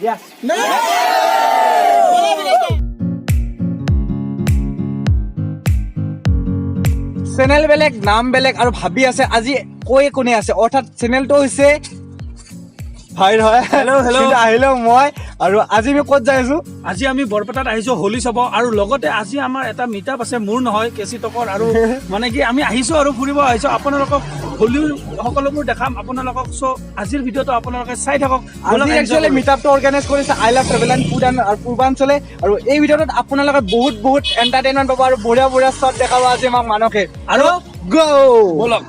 Yes. Channel বেলেগ নাম বেলেগ আৰু ভাবি আছে আজি কৈ কোনে আছে অৰ্থাৎ চেনেলটো হৈছে ভাই হয় হেল্ল' হেল্ল' আহিলো মই আৰু আজি আমি ক'ত যাই আছো আজি আমি বৰপেটাত আহিছো হোলী চাব আৰু লগতে আজি আমাৰ এটা মিটআপ আছে মোৰ নহয় কেচি টকৰ আৰু মানে কি আমি আহিছো আৰু ফুৰিব আহিছো আপোনালোকক হোলীৰ সকলোবোৰ দেখাম আপোনালোকক চ' আজিৰ ভিডিঅ'টো আপোনালোকে চাই থাকক আজি একচুৱেলি মিটআপটো অৰ্গেনাইজ কৰিছে I love travel and food and পূৰ্বাঞ্চলে আৰু এই ভিডিঅ'টোত আপোনালোকে বহুত এণ্টাৰটেইনমেণ্ট পাব আৰু বঢ়িয়া শ্বট দেখাব আজি আমাক মানসে আৰু গো বলক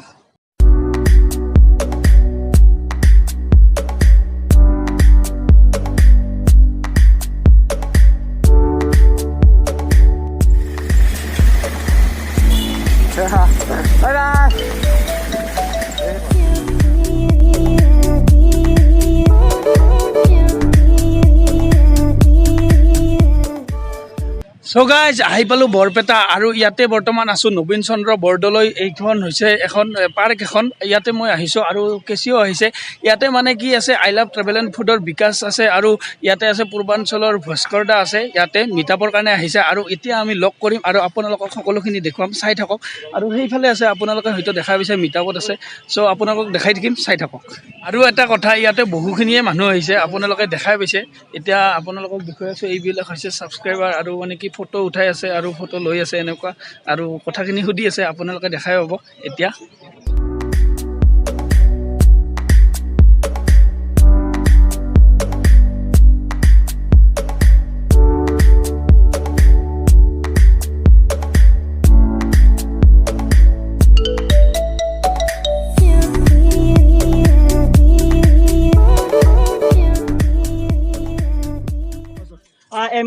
So guys, আহি পালো বৰপেটা আৰু ইয়াতে বৰ্তমান আছো নবীন চন্দ্ৰ বৰদলৈ এইখন হৈছে এখন পাৰ্ক এখন ইয়াতে মই আহিছো আৰু কেচিও আহিছে ইয়াতে মানে কি আছে আই লাভ ট্ৰেভেল এণ্ড ফুডৰ বিকাশ আছে আৰু ইয়াতে আছে পূৰ্বাঞ্চলৰ ভাস্কৰ দা আছে ইয়াতে মিটআপৰ কাৰণে আহিছে আৰু এতিয়া আমি লগ কৰিম আৰু আপোনালোকক সকলোখিনি দেখুৱাম চাই থাকক আৰু সেইফালে আছে আপোনালোকে হয়তো দেখা পাইছে মিটআপত আছে চ' আপোনালোকক দেখাই থাকিম চাই থাকক আৰু এটা কথা ইয়াতে বহুখিনিয়ে মানুহ আহিছে আপোনালোকে দেখাই পাইছে এতিয়া আপোনালোকক দেখুৱাই আছো এইবিলাক হৈছে ছাবস্ক্ৰাইবাৰ আৰু মানে কি ফটো উঠাই আছে আৰু ফটো লৈ আছে এনেকুৱা আৰু কথাখিনি সুধি আছে আপোনালোকে দেখাই পাব এতিয়া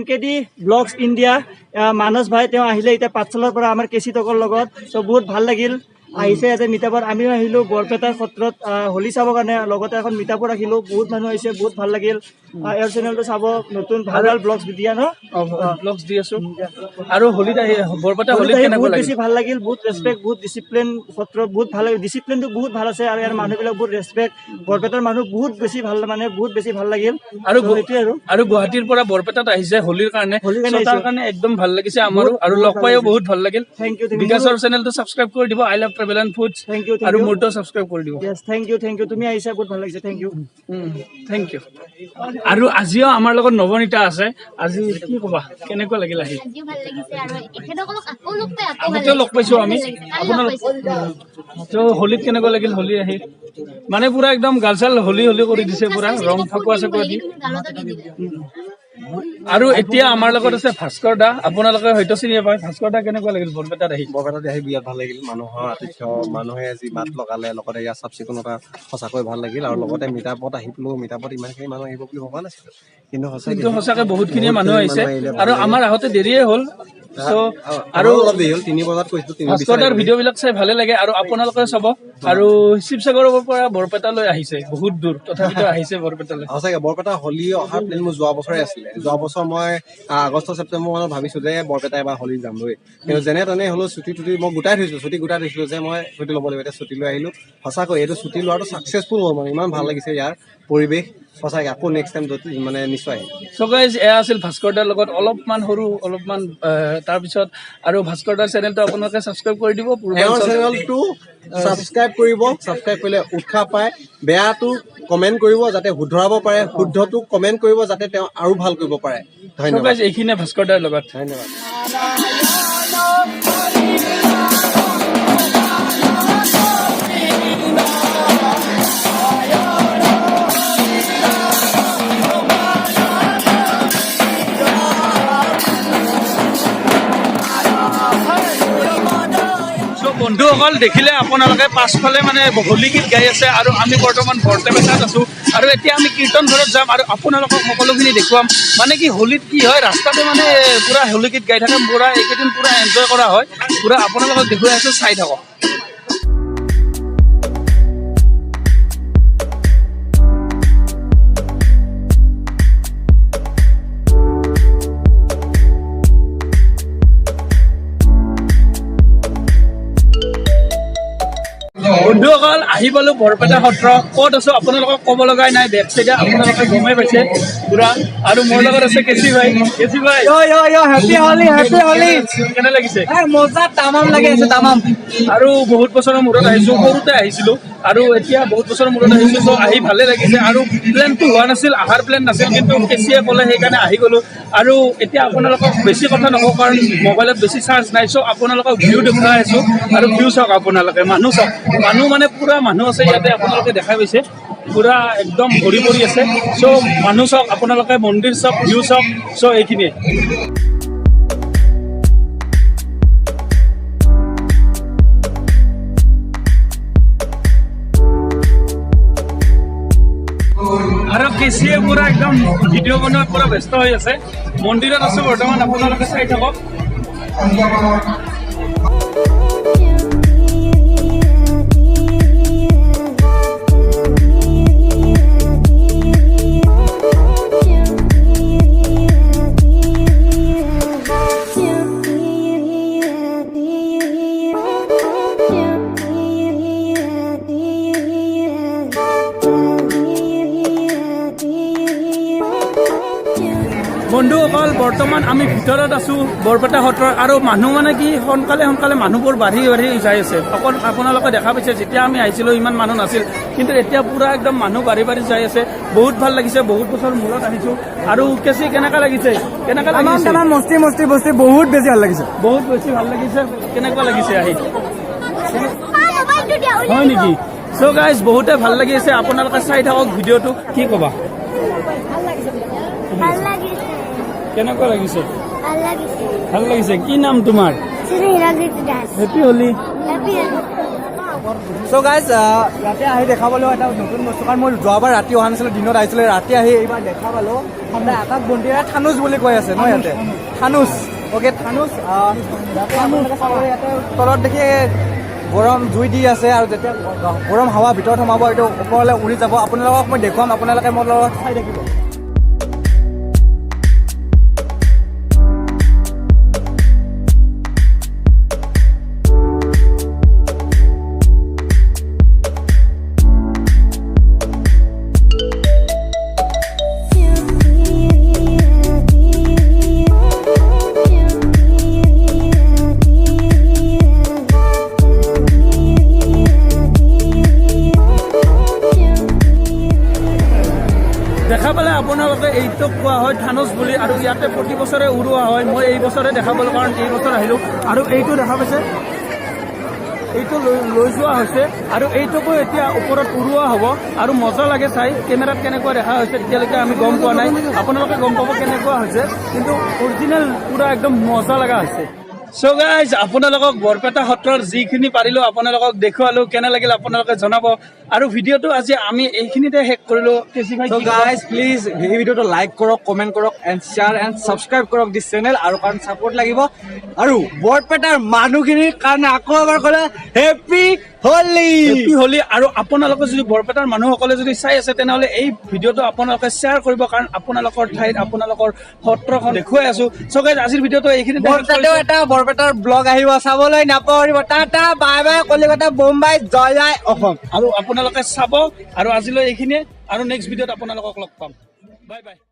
MKD ব্লগছ ইণ্ডিয়া মানস ভাই তেওঁ আহিলে এতিয়া পাঠশালাৰ পৰা আমাৰ কেচি টকৰ লগত চ' বহুত ভাল লাগিল আহিছে ইয়াতে মিটাপত আমিও আহিলোঁ বৰপেটাৰ সত্ৰত হোলী চাবৰ কাৰণে লগতে এখন মিটাপত ৰাখিলোঁ বহুত মানুহ আহিছে বহুত ভাল লাগিল ইয়াৰ চেনেলটো চাব নতুন ভাল ব্লগছ দিয়া ন ব্লগছ দি আছো আৰু হোলীত আহি বৰপেটা হোলীত কেনেকুৱা বহুত লাগিল বেছি ভাল লাগিল বহুত ৰেচপেক্ট বহুত ডিচিপ্লিন সত্ৰ বহুত ভাল লাগিল ডিচিপ্লিনটো বহুত ভাল আছে আৰু ইয়াৰ মানুহবিলাক বহুত ৰেচপেক্ট বৰপেটাৰ মানুহ বহুত বেছি ভাল মানে বহুত বেছি ভাল লাগিল আৰু সেইটোৱে আৰু গুৱাহাটীৰ পৰা বৰপেটাত আহিছে হোলীৰ কাৰণে হোলীৰ কাৰণে তাৰ কাৰণে একদম ভাল লাগিছে আমাৰো আৰু লগ পাইও বহুত ভাল লাগিল থেংক ইউ বিকাশৰ চেনেলটো ছাবস্ক্ৰাইব কৰি দিব I love travel and foods thank you আৰু মোৰটো ছাবস্ক্ৰাইব কৰি দিব Yes, thank you. তুমি আহিছা বহুত ভাল লাগিছে থেংক ইউ থেংক ইউ আৰু আজিও আমাৰ লগত নৱনীতা আছে আজি কি ক'বা কেনেকুৱা লাগিল আহি আজিও ভাল লাগিছে আৰু এখেতসকলক আকৌ লগ পাই আকৌ আগতেও লগ পাইছো আমি আপোনালোক তো হোলীত কেনেকুৱা লাগিল হোলী আহি মানে পুৰা একদম গালচাল হোলী কৰি দিছে পুৰা ৰং ফাকুৱা চাকুৱা দি আৰু এতিয়া আমাৰ লগত আছে ভাস্কৰ দা আপোনালোকে হয়তো চিনি পায় ভাস্কৰ দা কেনেকুৱা লাগিল বৰপেটাত আহি বিৰাট ভাল লাগিল মানুহৰ আতিথ্য মানুহে যি মাত লগালে লগতে ইয়াৰ চাফ চিকুণতা সঁচাকৈ ভাল লাগিল আৰু লগতে মিটাপত আহিবলৈও মিটাপত ইমানখিনি মানুহ আহিব বুলি ভবা নাছিলো কিন্তু সঁচাকে বহুতখিনি মানুহ আহিছে আৰু আমাৰ আহোঁতে দেৰিয়ে হ'ল আৰু অলপ দেৰি হ'ল 3 বজাত কৈছো ভাস্কৰ দাৰ ভিডিঅ' বিলাক চাই ভালে লাগে আৰু আপোনালোকে চাব আৰু শিৱসাগৰৰ পৰা বৰপেটালৈ আহিছে বহুত দূৰ তথাপিতো আহিছে বৰপেটালৈ সঁচাকে বৰপেটা হোলী অহাৰ প্লেন মোৰ যোৱা বছৰে আছিলে যোৱা বছৰ মই আগষ্ট ছেপ্টেম্বৰ মানত ভাবিছো যে বৰপেটা এবাৰ হোলী যামগৈ কিন্তু যেনে তেনে হ'লেও ছুটি মই গোটাই থৈছিলো যে মই ছুটি ল'ব লাগিব এতিয়া ছুটি লৈ আহিলো সঁচাকৈ এইটো ছুটি লোৱাটো ছাকচেছফুল হ'ল মানে ইমান ভাল লাগিছে ইয়াৰ পৰিৱেশ সঁচাকৈ আকৌ নেক্সট টাইম মানে নিশ্চয় আহিম চ' গাইজ এয়া আছিল ভাস্কৰ দাৰ লগত অলপমান তাৰপিছত আৰু ভাস্কৰ দাৰ চেনেলটো আপোনালোকে ছাবস্ক্ৰাইব কৰি দিব তেওঁৰ চেনেলটো ছাবস্ক্ৰাইব কৰিলে উৎসাহ পায় বেয়াটো কমেণ্ট কৰিব যাতে শুধৰাব পাৰে শুদ্ধটো কমেণ্ট কৰিব যাতে তেওঁ আৰু ভাল কৰিব পাৰে ধন্যবাদ এইখিনিয়ে ভাস্কৰ দাৰ লগত ধন্যবাদ বন্ধুসকল দেখিলে আপোনালোকে পাছফালে মানে হোলী গীত গাই আছে আৰু আমি বৰ্তমান বৰপেটাত আছো আৰু এতিয়া আমি কীৰ্তন ঘৰত যাম আৰু আপোনালোকক সকলোখিনি দেখুৱাম মানে কি হোলীত কি হয় ৰাস্তাতে মানে পুৰা হোলী গীত গাই থাকে পুৰা এইকেইদিন পুৰা এনজয় কৰা হয় পুৰা আপোনালোকক দেখুৱাই আছো চাই থাকক বন্ধুসকল আহি পালোঁ বৰপেটা সত্ৰ। ক'ত আছোঁ আপোনালোকক ক'ব লগাই নাই, বেক চাইডে আপোনালোকে গমেই পাইছে পুৰা। আৰু মোৰ লগত আছে কেচি ভাই। কেচি ভাই হেপী হলি, হেপী হলি। কেনে লাগিছে? মজা তামাম লাগি আছে, তামাম। আৰু বহুত বছৰৰ মূৰত আহিছোঁ, সৰুতে আহিছিলোঁ আৰু এতিয়া বহুত বছৰৰ মূৰত আহিছোঁ। চ' আহি ভালে লাগিছে আৰু প্লেনটো হোৱা নাছিল, অহাৰ প্লেন নাছিল, কিন্তু কেচিয়ে ক'লে সেইকাৰণে আহি গ'লোঁ। আৰু এতিয়া আপোনালোকক বেছি কথা নকওঁ কাৰণ মোবাইলত বেছি চাৰ্জ নাই। চ' আপোনালোকক ভিউ দেখুৱাই আছোঁ আৰু ভিউ চাওক আপোনালোকে, মানুহ চাওক, মানুহ মানে পুৰা মানুহ আছে ইয়াতে, আপোনালোকে দেখাই পাইছে পুৰা একদম ভৰি পৰি আছে। চ' মানুহ চাওক আপোনালোকে, মন্দিৰ চাওক, ভিউ চাওক। চ' এইখিনিয়ে আৰু কেচিয়ে পুৰা একদম ভিডিঅ' বনোৱাত পুৰা ব্যস্ত হৈ আছে। মন্দিৰত আছোঁ বৰ্তমান, আপোনালোকে চাই থাকক। বন্ধুসকল, বৰ্তমান আমি ভিতৰত আছোঁ বৰপেটা সত্ৰৰ। আৰু মানুহ মানে কি সোনকালে সোনকালে মানুহবোৰ বাঢ়ি যাই আছে। অকল আপোনালোকে দেখা পাইছে, যেতিয়া আমি আহিছিলোঁ ইমান মানুহ নাছিল, কিন্তু এতিয়া পুৰা একদম মানুহ বাঢ়ি যাই আছে। বহুত ভাল লাগিছে, বহুত বছৰ মূৰত আহিছোঁ। আৰু কেচি কেনেকুৱা লাগিছে? কেনেকুৱা লাগিছে? মস্তি মস্তি বস্তি বহুত বেছি ভাল লাগিছে। বহুত বেছি ভাল লাগিছে। কেনেকুৱা লাগিছে আহি? হয় নেকি? চ' গাইজ, বহুতে ভাল লাগি আছে। আপোনালোকে চাই থাকক ভিডিঅ'টো। কি ক'বা? কেনেকুৱা লাগিছে? ভাল লাগিছে। কি নাম তোমাৰ? হেপী হলি। চ' গাইজ, ৰাতি আহি দেখা পালোঁ এটা নতুন বস্তু, কাৰণ মই যোৱাবাৰ ৰাতি অহা নাছিলোঁ, দিনত আহিছিলোঁ। ৰাতি আহি এইবাৰ দেখা পালোঁ আপোনাৰ আকাশ বন্তি, থানুচ বুলি কৈ আছে ন ইয়াতে, থানুচ। অ'কে, থানুচ। ইয়াতে তলত দেখি গৰম জুই দি আছে, আৰু যেতিয়া গৰম হাৱা ভিতৰত সোমাব, এইটো ওপৰলৈ উৰি যাব। আপোনালোকক মই দেখুৱাম, আপোনালোকে মোৰ লগত চাই থাকিব। দেখা পালে আপোনালোকে এইটোক কোৱা হয় থানুচ বুলি, আৰু ইয়াতে প্ৰতি বছৰে উৰুৱা হয়। মই এই বছৰে দেখা পালোঁ কাৰণ এই বছৰ আহিলোঁ। আৰু এইটো দেখা পাইছে, এইটো লৈ যোৱা হৈছে, আৰু এইটোকো এতিয়া ওপৰত উৰুৱা হ'ব। আৰু মজা লাগে চাই, কেমেৰাত কেনেকুৱা দেখা হৈছে তেতিয়ালৈকে আমি গম পোৱা নাই, আপোনালোকে গম পাব কেনেকুৱা হৈছে, কিন্তু অৰিজিনেল পুৰা একদম মজা লগা হৈছে। চ' গাইজ, আপোনালোকক বৰপেটা সত্ৰৰ যিখিনি পাৰিলোঁ আপোনালোকক দেখুৱালোঁ। কেনে লাগিল আপোনালোকে জনাব। আৰু ভিডিঅ'টো আজি আমি এইখিনিতে শেষ কৰিলোঁ। কেচি ভাই, So guys, please এই ভিডিঅ'টো লাইক কৰক, কমেণ্ট কৰক, এণ্ড শ্বেয়াৰ এণ্ড ছাবস্ক্ৰাইব কৰক দিছ চেনেল। আৰু কাৰণ ছাপোৰ্ট লাগিব। আৰু বৰপেটাৰ মানুহখিনিৰ কাৰণে আকৌ এবাৰ ক'লে হেপী হলি। হেপী হলি। আৰু আপোনালোকে যদি বৰপেটাৰ মানুহসকলে যদি চাই আছে, তেনেহ'লে এই ভিডিঅ'টো আপোনালোকে শ্বেয়াৰ কৰিব, কাৰণ আপোনালোকৰ ঠাইত আপোনালোকৰ সত্ৰখন দেখুৱাই আছোঁ। চ' গাইজ, আজিৰ ভিডিঅ'টো এইখিনিতে শেষ বৰপেটাতেও কৰিছোঁ। এটা বৰপেটাৰ ব্লগ আহিব, চাবলৈ নাপাহৰিব। টাটা, বাই বাই, কলিকতা, বোম্বাই, জয় জয় অসম। আৰু আপোনালোকে চাব। আৰু আজিলৈ এইখিনিয়ে, আৰু নেক্সট ভিডিঅ'ত আপোনালোকক লগ পাম। Bye bye.